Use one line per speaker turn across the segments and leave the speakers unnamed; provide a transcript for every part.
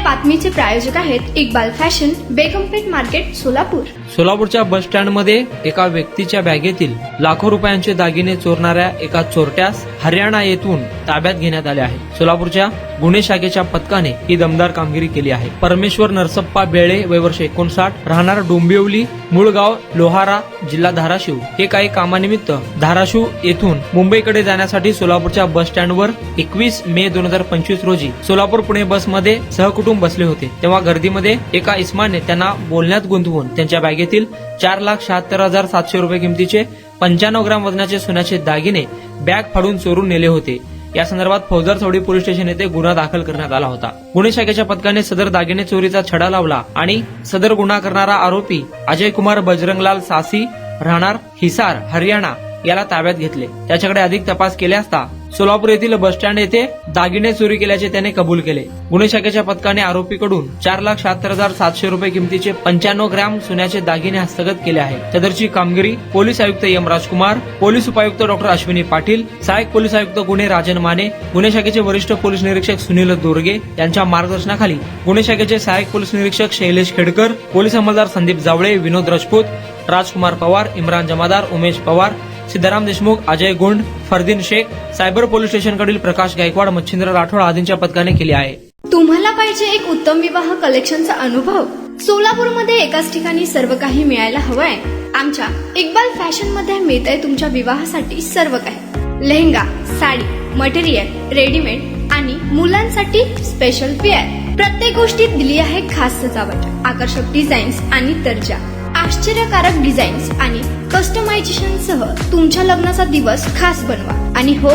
बातमीचे प्रायोजक आहेत Iqbal fashion, बेगमपेठ market, Solapur.
सोलापूरच्या बस स्टँड मध्ये एका व्यक्तीच्या बॅगेतील लाखो रुपयांचे दागिने चोरणाऱ्या एका चोरट्यास हरियाणा येथून ताब्यात घेण्यात आले आहे. सोलापूरच्या गुन्हे शाखेच्या पथकाने ही दमदार कामगिरी केली आहे. परमेश्वर नरसप्पा बेळे, वय वर्ष 59, राहणार डोंबिवली, मूळ गाव लोहारा, जिल्हा धाराशिव, हे काही कामानिमित्त धाराशिव येथून मुंबईकडे जाण्यासाठी सोलापूरच्या बस स्टँडवर 21 मे 2025 रोजी सोलापूर पुणे बसमध्ये सहकुटुंब बसले होते. तेव्हा गर्दीमध्ये एका इस्माने त्यांना बोलण्यात गुंतवून त्यांच्या बॅगेतील 4,76,700 रुपये किमतीचे 95 ग्राम वजनाचे सोन्याचे दागिने बॅग फाडून चोरून नेले होते. या संदर्भात फौजदार चौडी पोलीस स्टेशन येथे गुन्हा दाखल करण्यात आला होता. गुन्हे शाखेच्या पथकाने सदर दागिने चोरीचा छडा लावला आणि सदर गुन्हा करणारा आरोपी अजय कुमार बजरंगलाल सासी, राहणार हिसार, हरियाणा, याला ताब्यात घेतले. त्याच्याकडे अधिक तपास केले असता सोलापूर येथील बस स्टँड येथे दागिने चोरी केल्याचे त्याने कबूल केले. गुन्हे शाखेच्या पथकाने आरोपीकडून 4,76,700 रुपये किमतीचे 95 ग्रॅम सोन्याचे दागिने हस्तगत केले आहे. सदरची कामगिरी पोलीस आयुक्त एम राजकुमार, पोलीस उपायुक्त डॉक्टर अश्विनी पाटील, सहाय्यक पोलीस आयुक्त गुन्हे राजन माने, गुन्हे शाखेचे वरिष्ठ पोलीस निरीक्षक सुनील दोरगे यांच्या मार्गदर्शनाखाली गुन्हे शाखेचे सहाय्यक पोलीस निरीक्षक शैलेश खेडकर, पोलीस अंमलदार संदीप जावळे, विनोद राजपूत, राजकुमार पवार, इम्रान जमादार, उमेश पवार, सिद्धाराम देशमुख, अजय गुंड, फरदीन शेख, सायबर पोलीस स्टेशनकडील प्रकाश गायकवाड, मच्छिंद्र राठोड आदींच्या पथकाने केली आहे.
तुम्हाला पाहिजे एक उत्तम विवाह कलेक्शनचा अनुभव? सोलापूरमध्ये एकाच ठिकाणी सर्व काही मिळायला हवंय? आमच्या इक्बाल फॅशन मध्ये मिळतंय तुमच्या विवाहासाठी सर्व काही. लेहंगा, साडी, मटेरियल, रेडीमेड आणि मुलांसाठी स्पेशल वेअर. प्रत्येक गोष्टीत दिली आहे खास सजावट, आकर्षक डिझाईन्स आणि दर्जा, आश्चर्यकारक डिझाईन्स आणि कस्टमायझेशन सह तुमच्या लग्नाचा दिवस खास बनवा. आणि हो,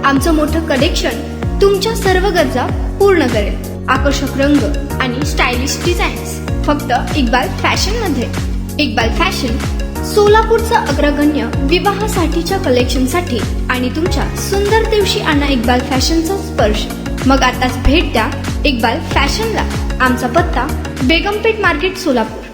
आमचं मोठं कलेक्शन तुमच्या सर्व गरजा पूर्ण करेल. आकर्षक रंग आणि स्टायलिश डिझाईन्स फक्त इक्बाल फॅशन मध्ये. इक्बाल फॅशन सोलापूरचा अग्रगण्य विवाहासाठीच्या कलेक्शनसाठी आणि तुमच्या सुंदर दिवशी आणा इक्बाल फॅशनचा स्पर्श. मग आताच भेट द्या इक्बाल फॅशनला. आमचा पत्ता बेगमपेठ मार्केट, सोलापूर.